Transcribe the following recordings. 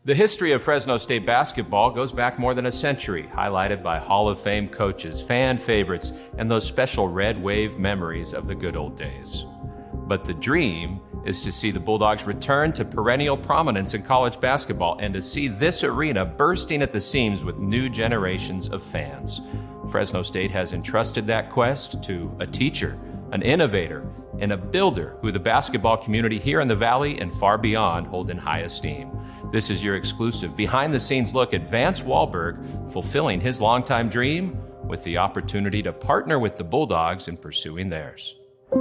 The history of Fresno State basketball goes back more than a century, highlighted by Hall of Fame coaches, fan favorites, and those special red wave memories of the good old days. But the dream is to see the Bulldogs return to perennial prominence in college basketball and to see this arena bursting at the seams with new generations of fans. Fresno State has entrusted that quest to a teacher, an innovator, and a builder who the basketball community here in the Valley and far beyond hold in high esteem. This is your exclusive behind-the-scenes look at Vance Walberg fulfilling his longtime dream with the opportunity to partner with the Bulldogs in pursuing theirs. 7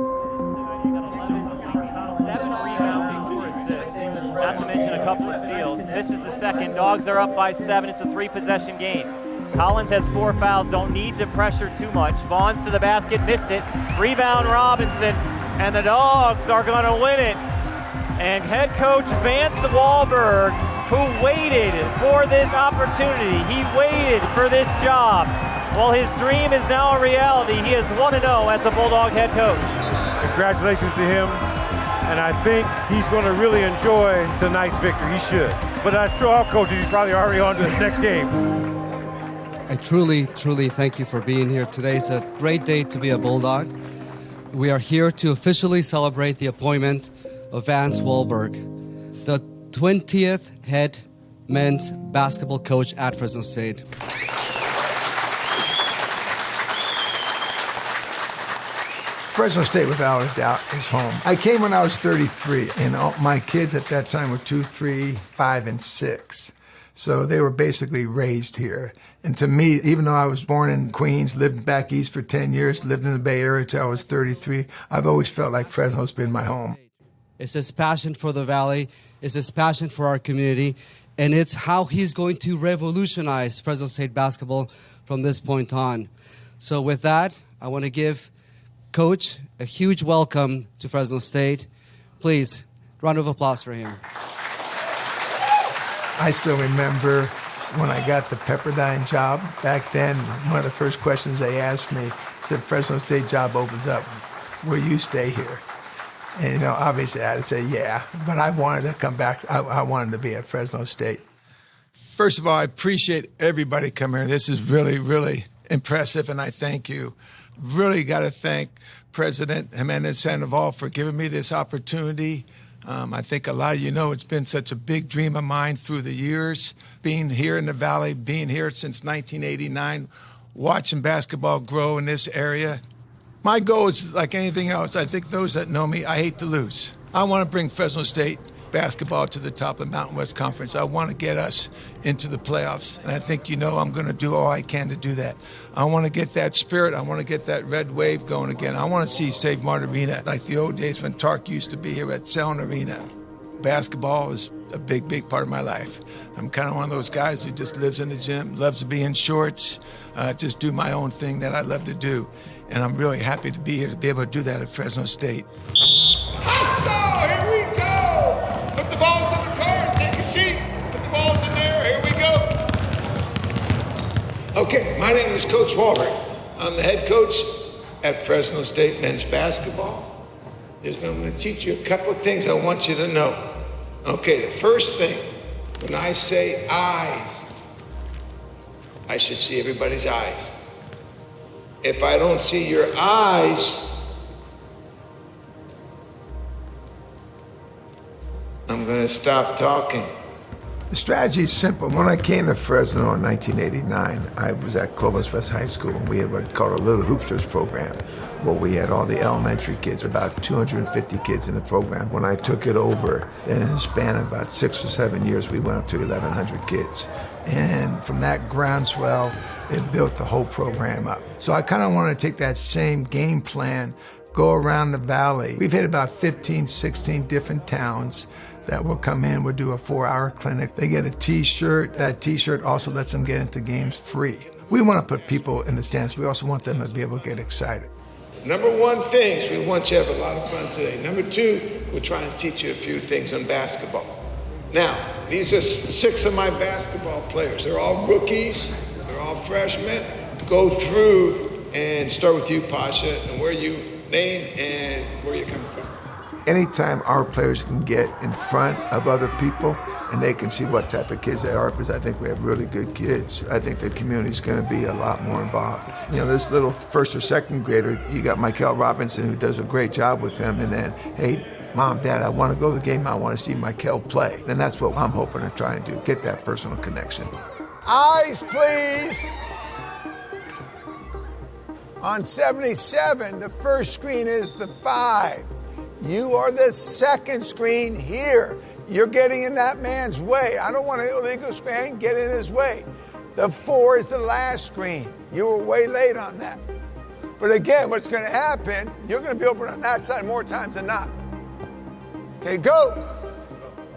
rebounds, 4 assists, not to mention a couple of steals. This is the second. Dogs are up by 7. It's a 3-possession game. Collins has 4 fouls, don't need to pressure too much. Vaughn's to the basket, missed it. Rebound Robinson, and the Dogs are going to win it. And head coach Vance Walberg, who waited for this opportunity, he waited for this job. Well, his dream is now a reality. He is 1-0 as a Bulldog head coach. Congratulations to him, and I think he's going to really enjoy tonight's victory. He should. But as to all coaches, he's probably already on to his next game. I truly thank you for being here. Today's a great day to be a Bulldog. We are here to officially celebrate the appointment of Vance Walberg, the 20th head men's basketball coach at Fresno State. Fresno State, without a doubt, is home. I came when I was 33, and all my kids at that time were 2, 3, 5, and 6. So they were basically raised here. And to me, even though I was born in Queens, lived back east for 10 years, lived in the Bay Area till I was 33, I've always felt like Fresno's been my home. It's his passion for the Valley, it's his passion for our community, and it's how he's going to revolutionize Fresno State basketball from this point on. So with that, I want to give Coach a huge welcome to Fresno State. Please, round of applause for him. I still remember when I got the Pepperdine job back then, one of the first questions they asked me said, Fresno State job opens up, will you stay here? And, you know, obviously I'd say, yeah, but I wanted to come back. I wanted to be at Fresno State. First of all, I appreciate everybody coming here. This is really, really impressive, and I thank you. Really got to thank President Jimenez Sandoval for giving me this opportunity. I think a lot of you know it's been such a big dream of mine through the years, being here in the Valley, being here since 1989, watching basketball grow in this area. My goal is like anything else. I think those that know me, I hate to lose. I want to bring Fresno State basketball to the top of the Mountain West Conference. I want to get us into the playoffs, and I think you know I'm going to do all I can to do that. I want to get that spirit. I want to get that red wave going again. I want to see Save Mart Arena like the old days when Tark used to be here at Seln Arena. Basketball is a big, big part of my life. I'm kind of one of those guys who just lives in the gym, loves to be in shorts, just do my own thing that I love to do. And I'm really happy to be here to be able to do that at Fresno State. Hustle! Here we go! Put the balls in the car, take a seat, put the balls in there, here we go. Okay, my name is Coach Walberg. I'm the head coach at Fresno State men's basketball. I'm going to teach you a couple of things I want you to know. Okay, the first thing, when I say eyes, I should see everybody's eyes. If I don't see your eyes, I'm going to stop talking. The strategy is simple. When I came to Fresno in 1989, I was at Clovis West High School, and we had what's called a Little Hoopsters program, where we had all the elementary kids, about 250 kids in the program. When I took it over, then in a span of about 6 or 7 years, we went up to 1,100 kids. And from that groundswell, it built the whole program up. So I kind of want to take that same game plan, go around the Valley. We've hit about 15, 16 different towns that will come in. We'll do a 4-hour clinic. They get a T-shirt. That T-shirt also lets them get into games free. We want to put people in the stands. We also want them to be able to get excited. Number one thing is we want you to have a lot of fun today. Number two, we're trying to teach you a few things on basketball. Now, these are 6 of my basketball players. They're all rookies. They're all freshmen. Go through and start with you, Pasha, and where you name and where you come from. Anytime our players can get in front of other people and they can see what type of kids they are, because I think we have really good kids, I think the community's going to be a lot more involved. You know, this little first or second grader, you got Michael Robinson who does a great job with them, and then, hey, Mom, Dad, I want to go to the game. I want to see Michael play. And that's what I'm hoping to try and do, get that personal connection. Eyes, please. On 77, the first screen is the 5. You are the second screen here. You're getting in that man's way. I don't want an illegal screen, get in his way. The 4 is the last screen. You were way late on that. But again, what's going to happen, you're going to be open on that side more times than not. Okay, go.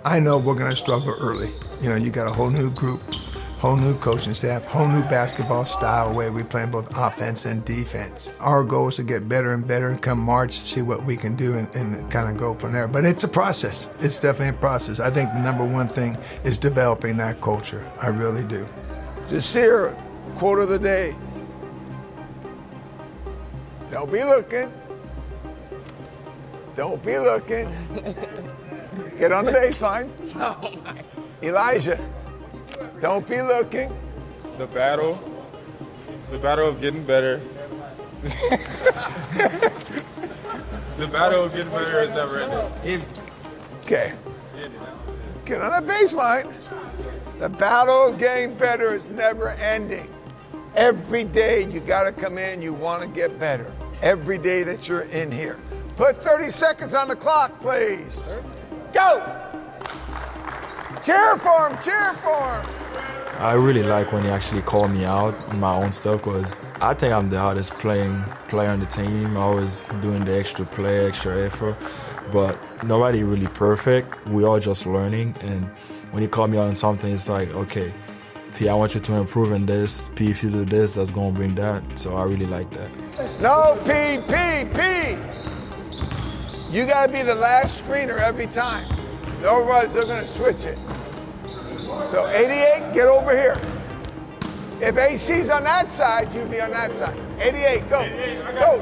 I know we're going to struggle early. You know, you got a whole new group, whole new coaching staff, whole new basketball style way we play both offense and defense. Our goal is to get better and better, come March, see what we can do and kind of go from there. But it's a process. It's definitely a process. I think the number one thing is developing that culture. I really do. Jasir, quote of the day. Don't be looking. Don't be looking. Get on the baseline. Elijah. Don't be looking. The battle of getting better. The battle of getting better is never ending. Okay. Get on the baseline. The battle of getting better is never ending. Every day you got to come in, you want to get better. Every day that you're in here. Put 30 seconds on the clock, please. Go! Cheer for him, cheer for him. I really like when he actually called me out on my own stuff, because I think I'm the hardest player on the team, always doing the extra play, extra effort. But nobody really perfect. We all just learning. And when he called me out on something, it's like, okay, P, I want you to improve in this. P, if you do this, that's going to bring that. So I really like that. No, P. You got to be the last screener every time. Otherwise, they're going to switch it. So 88, get over here. If AC's on that side, you'd be on that side. 88, go. Go.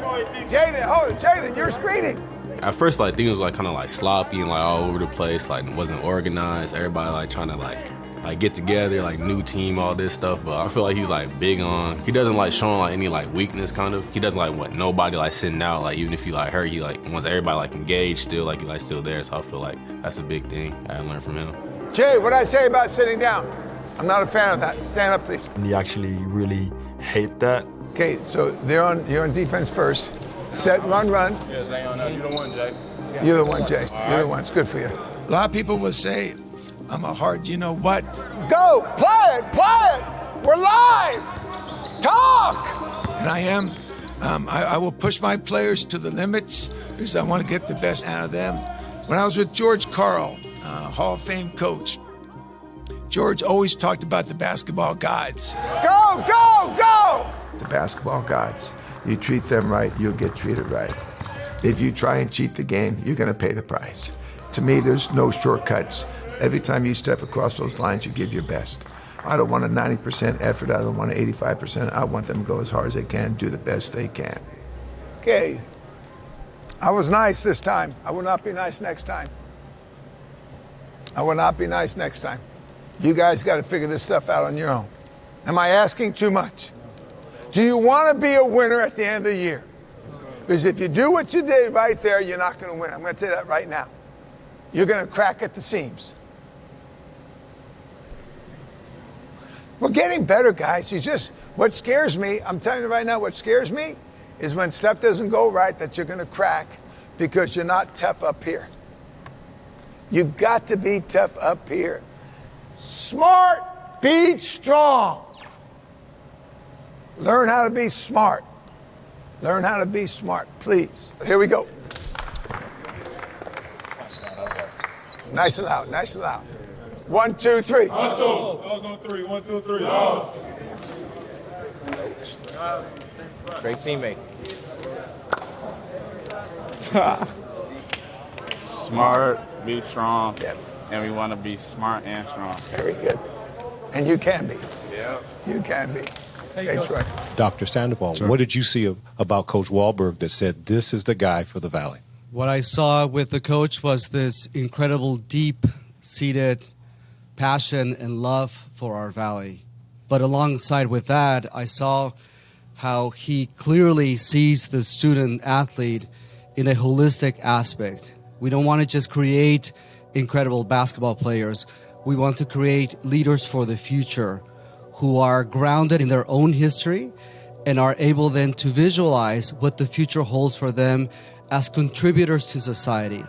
Jaden, hold it. Jaden, you're screening. At first, like, things was like kind of like sloppy and like all over the place. Like, it wasn't organized. Everybody like trying to like get together, like new team, all this stuff. But I feel like he's like big on. He doesn't like showing like any like weakness. Kind of. He doesn't like what nobody like sitting out. Like even if you like hurt, he like wants everybody like engaged still. Like he like still there. So I feel like that's a big thing I learned from him. Jay, what did I say about sitting down? I'm not a fan of that. Stand up, please. And he actually really hate that. Okay, so you're on defense first. Set, run. Yeah, Zay, you're the one, Jay. You're the one, Jay. You're the one. It's good for you. A lot of people will say, I'm a hard you know what. Go, play it. We're live. Talk. And I am. I will push my players to the limits because I want to get the best out of them. When I was with George Karl, Hall of Fame coach, George always talked about the basketball gods. Go! The basketball gods. You treat them right, you'll get treated right. If you try and cheat the game, you're going to pay the price. To me, there's no shortcuts. Every time you step across those lines, you give your best. I don't want a 90% effort. I don't want an 85%. I want them to go as hard as they can, do the best they can. Okay. I was nice this time. I will not be nice next time. You guys got to figure this stuff out on your own. Am I asking too much? Do you want to be a winner at the end of the year? Because if you do what you did right there, you're not going to win. I'm going to tell you that right now. You're going to crack at the seams. We're getting better, guys. What scares me, I'm telling you right now, what scares me is when stuff doesn't go right that you're going to crack because you're not tough up here. You got to be tough up here. Smart beats strong. Learn how to be smart. Please. Here we go. Nice and loud. 1, 2, 3. Hustle. Those on 3. 1, 2, 3. Dogs. Great teammate. Smart, be strong, Yep. and we want to be smart and strong. Very good. And you can be. Yeah. You can be. Hey, Troy. Dr. Sandoval, what did you see about Coach Walberg that said this is the guy for the Valley? What I saw with the coach was this incredible, deep-seated passion and love for our valley. But alongside with that, I saw how he clearly sees the student athlete in a holistic aspect. We don't want to just create incredible basketball players. We want to create leaders for the future who are grounded in their own history and are able then to visualize what the future holds for them as contributors to society.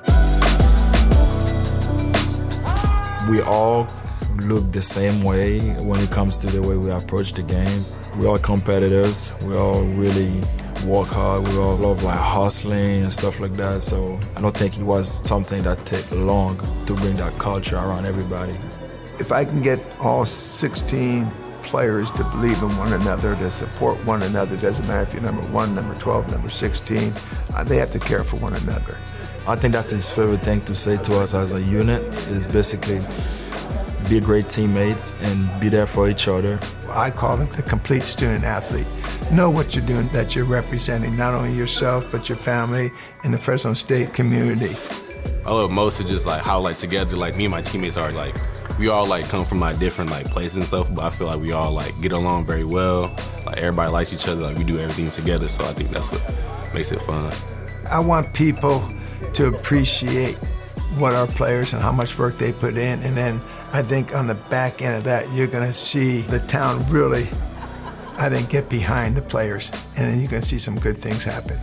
We all look the same way when it comes to the way we approach the game. We're all competitors. We all really work hard. We all love like hustling and stuff like that. So I don't think it was something that took long to bring that culture around everybody. If I can get all 16 players to believe in one another, to support one another, doesn't matter if you're number 1, number 12, number 16, they have to care for one another. I think that's his favorite thing to say to us as a unit, is basically be great teammates and be there for each other. I call it the complete student athlete. Know what you're doing, that you're representing not only yourself, but your family and the Fresno State community. I love most of just like how like together, like me and my teammates are like, we all like come from like different like places and stuff, but I feel like we all like get along very well. Like everybody likes each other, like we do everything together, so I think that's what makes it fun. I want people to appreciate what our players and how much work they put in, and then I think on the back end of that, you're gonna see the town really, I think, get behind the players, and then you're gonna see some good things happen.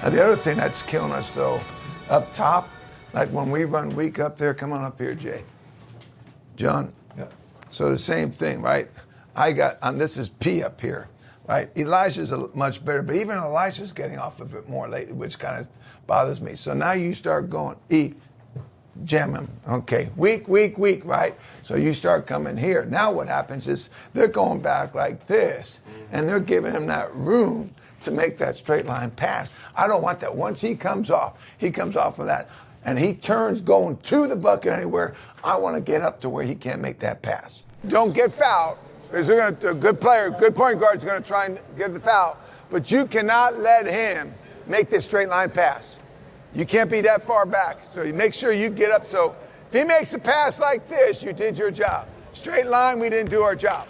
Now, the other thing that's killing us though, up top, like when we run weak up there, come on up here, Jay. John? Yeah. So the same thing, right? I got, this is P up here, right? Elijah's much better, but even Elijah's getting off of it more lately, which kind of bothers me. So now you start going, E, jam him, okay. Weak, right? So you start coming here. Now what happens is they're going back like this, and they're giving him that room to make that straight line pass. I don't want that. Once he comes off of that, and he turns going to the bucket anywhere, I want to get up to where he can't make that pass. Don't get fouled, because they're going to, a good player, good point guard is going to try and get the foul, but you cannot let him make this straight line pass. You can't be that far back, so you make sure you get up. So if he makes a pass like this, you did your job. Straight line, we didn't do our job.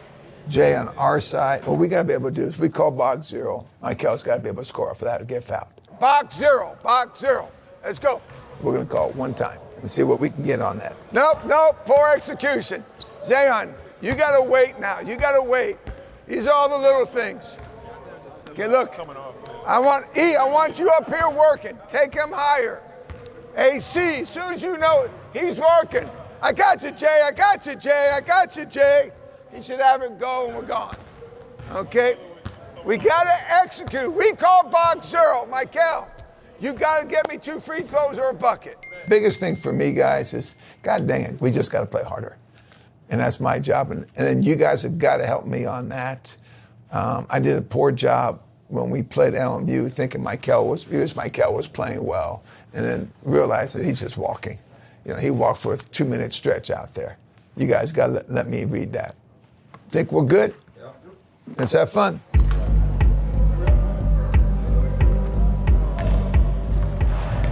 Jay, on our side, what we got to be able to do is we call box zero. Michael's got to be able to score off of that or get fouled. Box zero. Let's go. We're going to call it one time and see what we can get on that. Nope, poor execution. Zayon, you got to wait now. You got to wait. These are all the little things. Okay, look. I want you up here working. Take him higher. AC, as soon as you know it, he's working. I got you, Jay. He should have it go and we're gone. Okay? We got to execute. We call box zero. Michael, you got to get me 2 free throws or a bucket. Biggest thing for me, guys, is, God dang it, we just got to play harder. And that's my job. And then you guys have got to help me on that. I did a poor job when we played LMU, thinking Michael was playing well, and then realized that he's just walking. You know, he walked for a 2-minute stretch out there. You guys got to let me read that. Think we're good? Yeah. Let's have fun.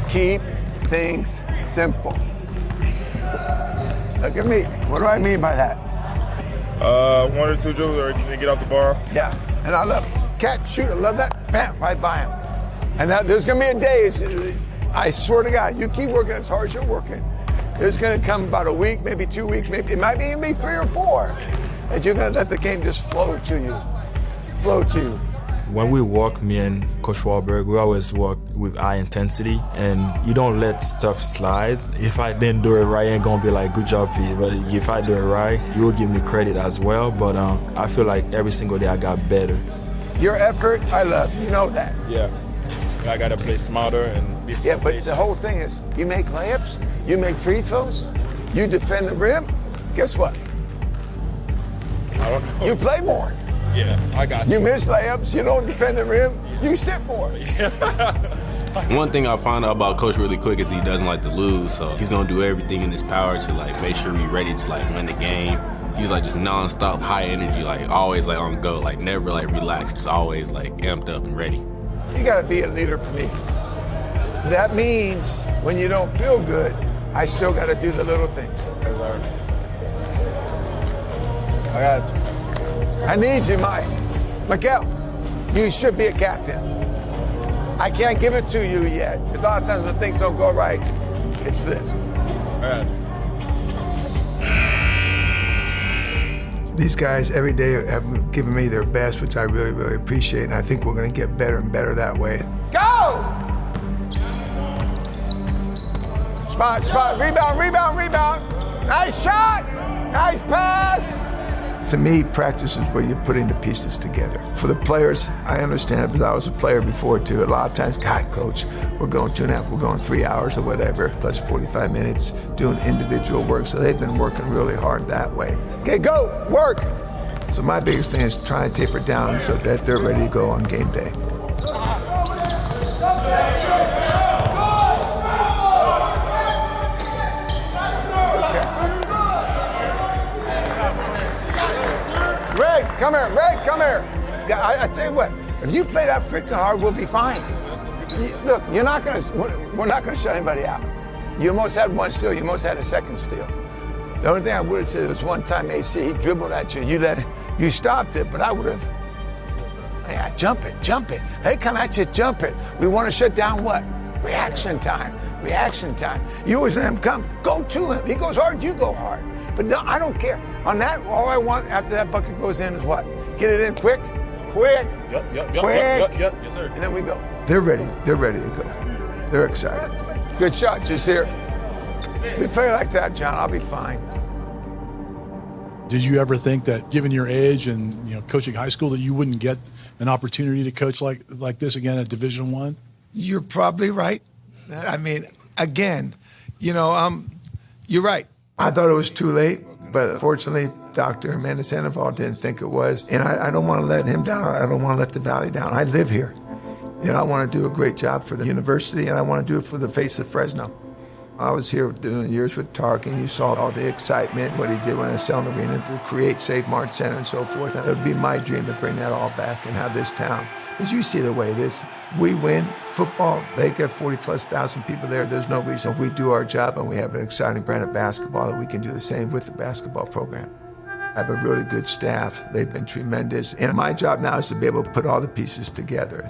Keep things simple. Look at me. What do I mean by that? 1 or 2 dribbles, or you get off the bar. Yeah, and I love catch, shoot. I love that. Bam, right by him. And now there's gonna be a day. I swear to God, you keep working as hard as you're working. There's gonna come about a week, maybe 2 weeks, maybe it might even be 3 or 4. And you're gonna let the game just flow to you. When we work, me and Coach Walberg, we always work with high intensity, and you don't let stuff slide. If I didn't do it right, I ain't gonna be like, good job, Pete. But if I do it right, you will give me credit as well. But I feel like every single day I got better. Your effort, I love. You know that. Yeah. I gotta play smarter and be Yeah, but the whole thing is, you make layups, you make free throws, you defend the rim. Guess what? I don't know. You play more. Yeah, I got you. You miss layups, you don't defend the rim, you sit more. One thing I found out about Coach really quick is he doesn't like to lose, so he's gonna do everything in his power to like make sure we're ready to like win the game. he's like just nonstop high energy, like always like on go, like never like relaxed, just always like amped up and ready. You got to be a leader for me. That means when you don't feel good, I still got to do the little things. I need you, Mike. Miguel, you should be a captain. I can't give it to you yet. A lot of times when things don't go right, it's this. These guys every day have given me their best, which I really, really appreciate, and I think we're going to get better and better that way. Go! Spot, rebound. Nice shot! Nice pass! To me, practice is where you're putting the pieces together. For the players, I understand it because I was a player before too. A lot of times, God, coach, we're going 2.5, we're going 3 hours or whatever, plus 45 minutes doing individual work. So they've been working really hard that way. Okay, go, work. So my biggest thing is try and taper down so that they're ready to go on game day. Red, come here. Yeah, I tell you what, if you play that freaking hard, we'll be fine. Look, we're not gonna shut anybody out. You almost had one steal, you almost had a second steal. The only thing I would have said was one time AC, he dribbled at you, you stopped it, but I would have, yeah, jump it. They come at you, jump it. We want to shut down what? Reaction time. You always let him come, go to him. He goes hard, you go hard. But no, I don't care. On that, all I want after that bucket goes in is what? Get it in quick. Quick. Yep. Yes, sir. And then we go. They're ready to go. They're excited. Good shot, just here. We play like that, John, I'll be fine. Did you ever think that, given your age and coaching high school, that you wouldn't get an opportunity to coach like this again at Division I? You're probably right. I mean, again, you're right. I thought it was too late, but fortunately, Dr. Amanda Sandoval didn't think it was. And I don't want to let him down. I don't want to let the Valley down. I live here. I want to do a great job for the university, and I want to do it for the face of Fresno. I was here doing years with Tark, and you saw all the excitement, what he did when I was selling the arena to create Save Mart Center and so forth. And it would be my dream to bring that all back and have this town. Because you see the way it is. We win football, they get 40,000+ people there. There's no reason if we do our job and we have an exciting brand of basketball that we can do the same with the basketball program. I have a really good staff. They've been tremendous. And my job now is to be able to put all the pieces together.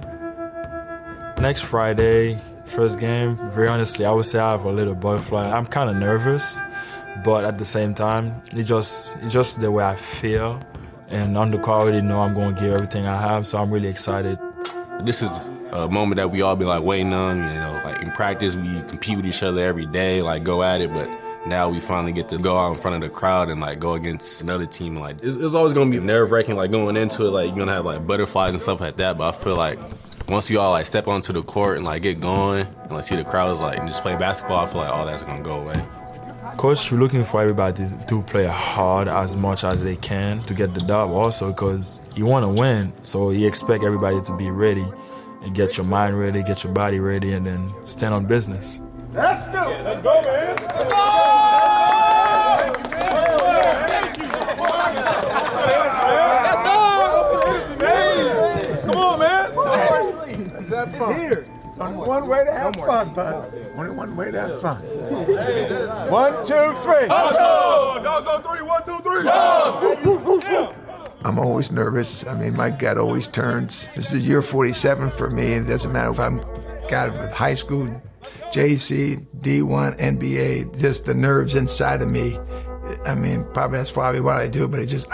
Next Friday, first game, very honestly, I would say I have a little butterfly. I'm kind of nervous, but at the same time, it's just the way I feel. And on the court, I already know I'm going to give everything I have, so I'm really excited. This is a moment that we all been like waiting on. Like in practice, we compete with each other every day, like go at it, but now we finally get to go out in front of the crowd and like go against another team. Like it's always going to be nerve-wracking, like going into it, like you're going to have like butterflies and stuff like that, but I feel like once you all like step onto the court and like get going and like see the crowds like and just play basketball, I feel like all that's gonna go away. Coach, we're looking for everybody to play hard as much as they can to get the dub also because you want to win. So you expect everybody to be ready and get your mind ready, get your body ready, and then stand on business. Let's go! Let's go, man! Let's go! Have fun. It's only one way to have fun, bud. Only one way to have fun. 1, 2, 3. Dogs on 3. 1, 2, 3. I'm always nervous. I mean, my gut always turns. This is year 47 for me, and it doesn't matter if I'm got it with high school, JC, D1, NBA, just the nerves inside of me. I mean, that's probably what I do, but it just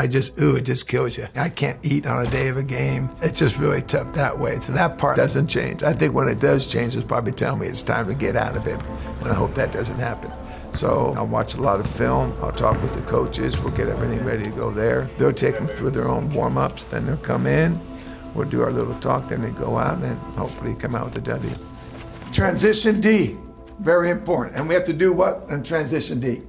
kills you. I can't eat on a day of a game. It's just really tough that way. So that part doesn't change. I think when it does change, it's probably telling me it's time to get out of it. And I hope that doesn't happen. So I'll watch a lot of film. I'll talk with the coaches. We'll get everything ready to go there. They'll take them through their own warm-ups. Then they'll come in. We'll do our little talk. Then they go out and hopefully come out with a W. Transition D, very important. And we have to do what in transition D?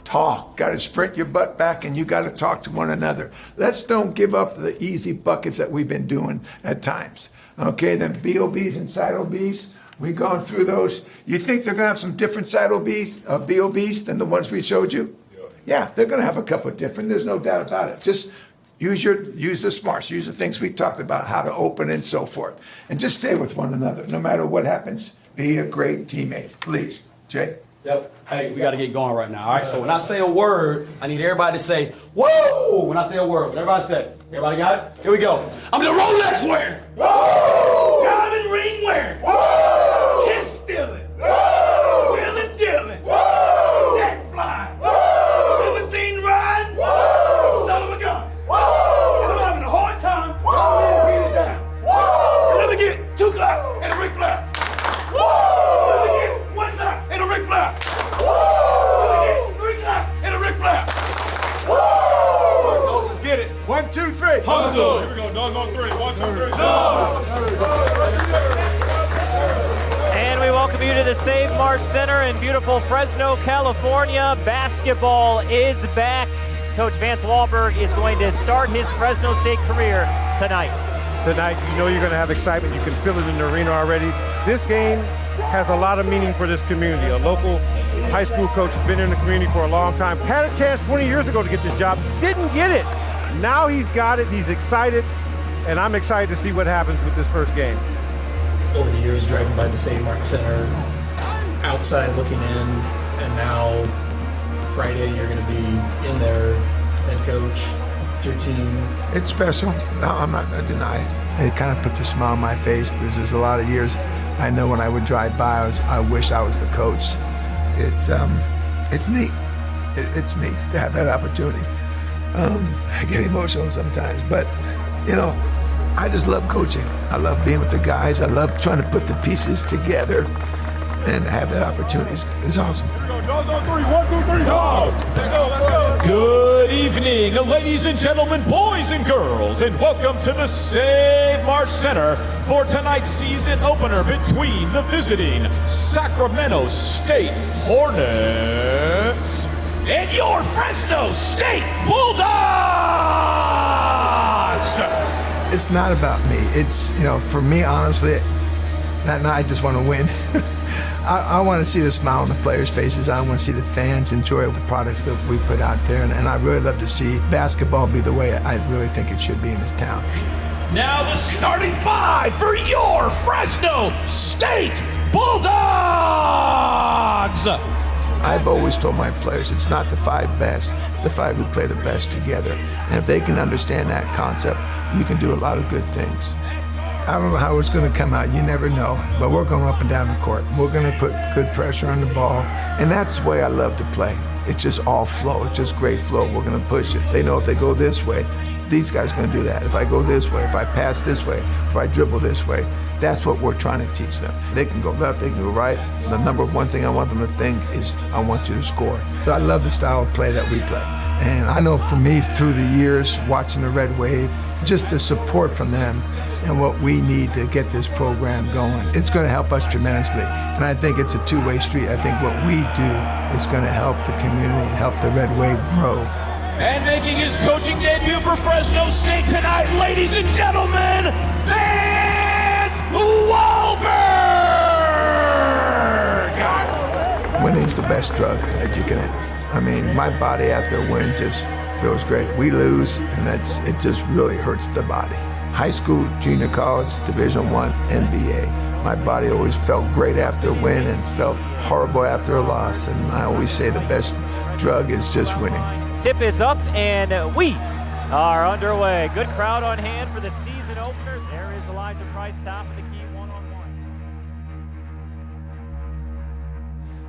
Talk. Got to sprint your butt back and you got to talk to one another. Let's don't give up the easy buckets that we've been doing at times. Okay, then BOBs and side OBs, we've gone through those. You think they're going to have some different side OBs, BOBs than the ones we showed you? Yeah, they're going to have a couple of different. There's no doubt about it. Just use the smarts, use the things we talked about, how to open and so forth, and just stay with one another. No matter what happens, be a great teammate, please. Jay. Yep. Hey, we got to get going right now. All right. So when I say a word, I need everybody to say "whoa" when I say a word. What everybody say? Everybody got it? Here we go. I'm the Rolex wearing. Whoa! Diamond ring wearing. Whoa! Kiss stealing. Whoa! Wheeling dealing. Whoa! Jet flying. Whoa! Limousine riding. Whoa! Son of a gun. Whoa! And I'm having a hard time. Whoa! Beat it down. Whoa! And let me get 2 claps and a Ric Flair. Whoa! Let me get 1 clap and a Ric Flair. Whoa! Let me get 3 claps and a Ric Flair. Whoa! All right, Dogs, let's get it. 1, 2, 3. Hustle. Here we go. Dogs on 3. 1, 2, 3. Dogs. And we welcome you to the Save Mart Center in beautiful Fresno, California. Basketball is back. Coach Vance Walberg is going to start his Fresno State career tonight. Tonight, you know you're going to have excitement. You can feel it in the arena already. This game has a lot of meaning for this community. A local high school coach has been in the community for a long time. Had a chance 20 years ago to get this job. Didn't get it. Now he's got it. He's excited. And I'm excited to see what happens with this first game. Over the years, driving by the Save Mart Center, outside looking in, and now Friday you're going to be in there, head coach, it's your team. It's special. No, I'm not going to deny it. It kind of puts a smile on my face because there's a lot of years I know when I would drive by, I wish I was the coach. It's neat. It's neat to have that opportunity. I get emotional sometimes, but you know, I just love coaching. I love being with the guys. I love trying to put the pieces together and have that opportunity. It's awesome. Here we go. Dogs on 3. 1, 2, 3. Dogs. Let's go. Let's go. Good evening, ladies and gentlemen, boys and girls, and welcome to the Save Mart Center for tonight's season opener between the visiting Sacramento State Hornets and your Fresno State Bulldogs. It's not about me. It's, you know, for me, honestly, that night I just want to win. I want to see the smile on the players' faces. I want to see the fans enjoy the product that we put out there. And I really love to see basketball be the way I really think it should be in this town. Now the starting 5 for your Fresno State Bulldogs. I've always told my players it's not the 5 best, it's the 5 who play the best together. And if they can understand that concept, you can do a lot of good things. I don't know how it's going to come out. You never know. But we're going up and down the court. We're going to put good pressure on the ball. And that's the way I love to play. It's just all flow. It's just great flow. We're going to push it. They know if they go this way, these guys are going to do that. If I go this way, if I pass this way, if I dribble this way, that's what we're trying to teach them. They can go left, they can go right. The number one thing I want them to think is, I want you to score. So I love the style of play that we play. And I know for me, through the years, watching the Red Wave, just the support from them, and what we need to get this program going. It's going to help us tremendously. And I think it's a two-way street. I think what we do is going to help the community and help the Red Wave grow. And making his coaching debut for Fresno State tonight, ladies and gentlemen, Vance Walberg! Winning's the best drug that you can have. I mean, my body after a win just feels great. We lose, and it just really hurts the body. High school, junior college, Division I, NBA. My body always felt great after a win and felt horrible after a loss. And I always say the best drug is just winning. Tip is up, and we are underway. Good crowd on hand for the season opener. There is Elijah Price, top of the key, one-on-one.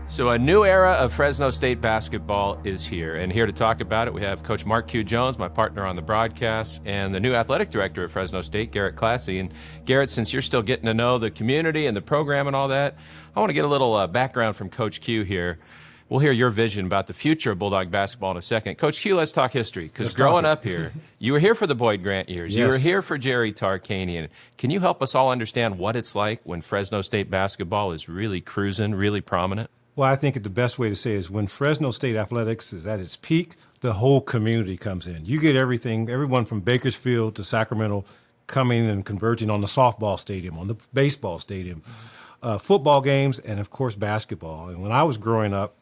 So a new era of Fresno State basketball is here, and here to talk about it, we have Coach Mark Q. Jones, my partner on the broadcast, and the new athletic director of Fresno State, Garrett Classy. And Garrett, since you're still getting to know the community and the program and all that, I want to get a little background from Coach Q here. We'll hear your vision about the future of Bulldog basketball in a second. Coach Q, let's talk history, because growing up here, you were here for the Boyd Grant years. Yes. You were here for Jerry Tarkanian. Can you help us all understand what it's like when Fresno State basketball is really cruising, really prominent? Well, I think the best way to say it is when Fresno State athletics is at its peak, the whole community comes in. You get everything, everyone from Bakersfield to Sacramento coming and converging on the softball stadium, on the baseball stadium, football games, and, of course, basketball. And when I was growing up,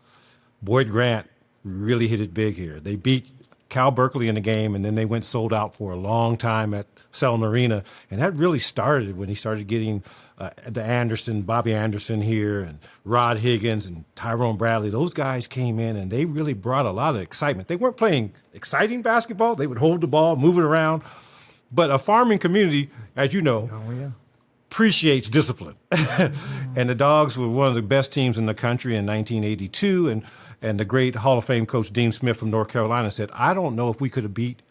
Boyd Grant really hit it big here. They beat Cal Berkeley in the game, and then they went sold out for a long time at Selma Arena. And that really started when he started getting Bobby Anderson here, and Rod Higgins and Tyrone Bradley. Those guys came in, and they really brought a lot of excitement. They weren't playing exciting basketball. They would hold the ball, move it around. But a farming community, as you know, appreciates discipline. And the Dogs were one of the best teams in the country in 1982, and the great Hall of Fame coach Dean Smith from North Carolina said, I don't know if we could have beat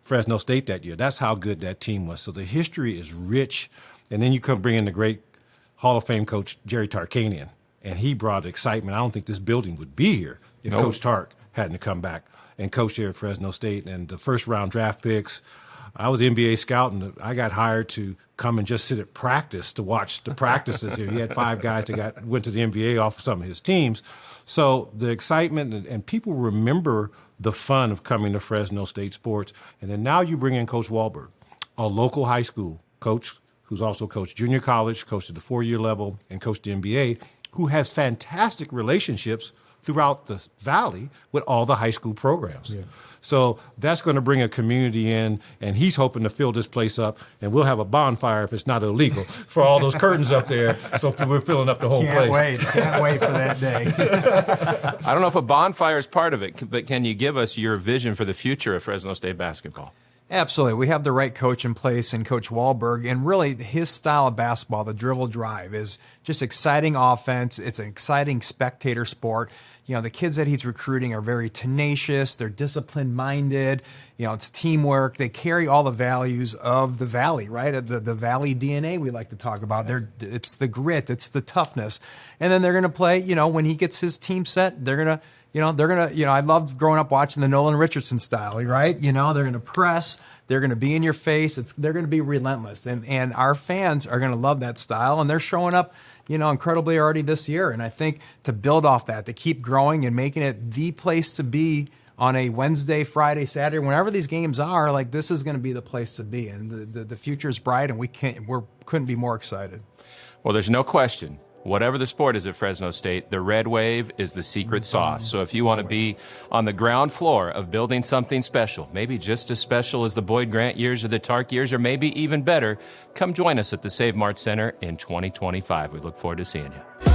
Fresno State that year. That's how good that team was. So the history is rich. And then you come bring in the great Hall of Fame coach Jerry Tarkanian, and he brought excitement. I don't think this building would be here if Coach Tark hadn't come back and coached here at Fresno State. And the first-round draft picks, I was NBA scout, and I got hired to come and just sit at practice to watch the practices here. He had 5 guys that went to the NBA off of some of his teams. So the excitement, and people remember the fun of coming to Fresno State sports. And then now you bring in Coach Walberg, a local high school coach who's also coached junior college, coached at the 4-year level, and coached the NBA, who has fantastic relationships throughout the Valley with all the high school programs. Yeah. So that's going to bring a community in, and he's hoping to fill this place up, and we'll have a bonfire if it's not illegal for all those curtains up there, so we're filling up the whole place. Can't wait for that day. I don't know if a bonfire is part of it, but can you give us your vision for the future of Fresno State basketball? Absolutely. We have the right coach in place in Coach Walberg, and really his style of basketball, the dribble drive, is just exciting offense. It's an exciting spectator sport. You know, the kids that he's recruiting are very tenacious. They're discipline-minded. You know, it's teamwork. They carry all the values of the Valley, right? The Valley DNA we like to talk about. It's the grit. It's the toughness. And then they're going to play, you know, when he gets his team set, they're going to, I loved growing up watching the Nolan Richardson style, right? You know, they're going to press, they're going to be in your face, they're going to be relentless. And our fans are going to love that style, and they're showing up, you know, incredibly already this year. And I think to build off that, to keep growing and making it the place to be on a Wednesday, Friday, Saturday, whenever these games are, like, this is going to be the place to be. And the future is bright, and we couldn't be more excited. Well, there's no question. Whatever the sport is at Fresno State, the red wave is the secret sauce. So if you want to be on the ground floor of building something special, maybe just as special as the Boyd Grant years or the Tark years, or maybe even better, come join us at the Save Mart Center in 2025. We look forward to seeing you.